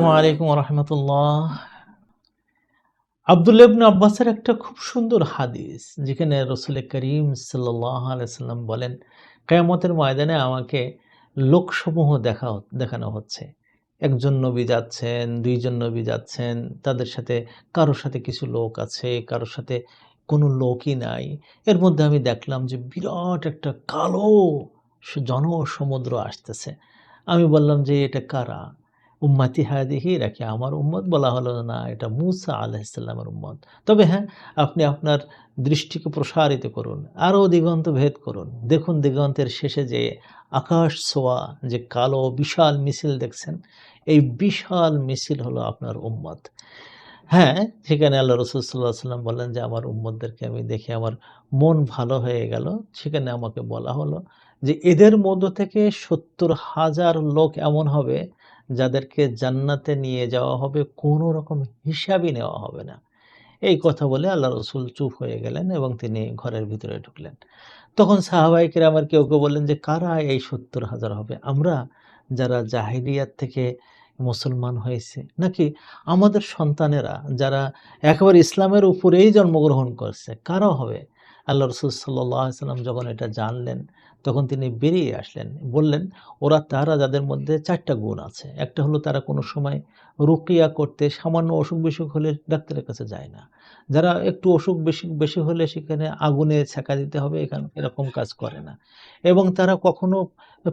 আসসালামু আলাইকুম রহমতুল্লাহ। আব্দুল্লাহ ইবনে আব্বাসের একটা খুব সুন্দর হাদিস, যেখানে রসুল করিম সাল্লাল্লাহু আলাইহি সাল্লাম বলেন, কিয়ামতের ময়দানে আমাকে লোকসমূহ দেখানো হচ্ছে। একজন নবী যাচ্ছেন, দুইজন নবী যাচ্ছেন, তাদের সাথে কারোর সাথে কিছু লোক আছে, কারোর সাথে কোনো লোকই নাই। এর মধ্যে আমি দেখলাম যে বিরাট একটা কালো জনসমুদ্র আসতেছে। আমি বললাম যে এটা কারা? উম্মতি হাদিহি, এরা কি আমার উম্মত? বলা হলো না, এটা মূসা আলাইহিস সালামের উম্মত। তবে হ্যাঁ, আপনি আপনার দৃষ্টিকে প্রসারিত করুন, আরও দিগন্ত ভেদ করুন। দেখুন দিগন্তের শেষে যে আকাশ ছোঁয়া যে কালো বিশাল মিছিল দেখছেন, এই বিশাল মিছিল হলো আপনার উম্মত। হ্যাঁ, সেখানে আল্লাহ রাসূল সাল্লাল্লাহু আলাইহি ওয়াসাল্লাম বললেন যে আমার উম্মতদেরকে আমি দেখে আমার মন ভালো হয়ে গেল। সেখানে আমাকে বলা হলো যে এদের মধ্য থেকে ৭০,০০০ লোক এমন হবে যাদেরকে জান্নাতে নিয়ে যাওয়া হবে, কোনো রকম হিসাবই নেওয়া হবে না। এই কথা বলে আল্লাহ রাসূল চুপ হয়ে গেলেন এবং তিনি ঘরের ভিতরে ঢুকলেন। তখন সাহাবায়ে কেরামের কেউ বললেন যে কারা এই ৭০,০০০ হবে? আমরা যারা জাহেলিয়াত থেকে মুসলমান হয়েছে, নাকি আমাদের সন্তানেরা যারা একেবারে ইসলামের উপরেই জন্মগ্রহণ করছে, কারা হবে? আল্লাহ রাসূল সাল্লাল্লাহু আলাইহি ওয়াসাল্লাম যখন এটা জানলেন, তখন তিনি বেরিয়ে আসলেন। বললেন, ওরা তারা যাদের মধ্যে ৪ টা গুণ আছে। একটা হলো তারা কোনো সময় রুকিয়া করতে সামান্য অসুখ-বিসুখ হলে ডাক্তারের কাছে যায় না। যারা একটু অসুখ বেশি হলে সেখানে আগুনে ছ্যাঁকা দিতে হবে, এরকম কাজ করে না। এবং তারা কখনো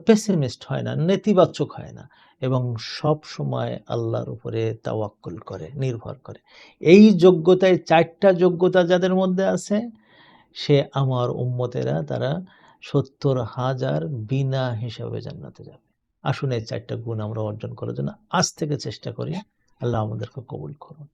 পেসিমিস্ট হয় না, নেতিবাচক হয় না, এবং সবসময় আল্লাহর উপরে তাওয়াক্কুল করে, নির্ভর করে। এই যোগ্যতায় ৪ টা যোগ্যতা যাদের মধ্যে আছে, সে আমার উম্মতেরা, তারা ৭০,০০০ বিনা হিসাবে জান্নাতে যাবে। আসুন এই ৪ টা গুণ আমরা অর্জন করার জন্য আজ থেকে চেষ্টা করি। আল্লাহ আমাদেরকে কবুল করুন।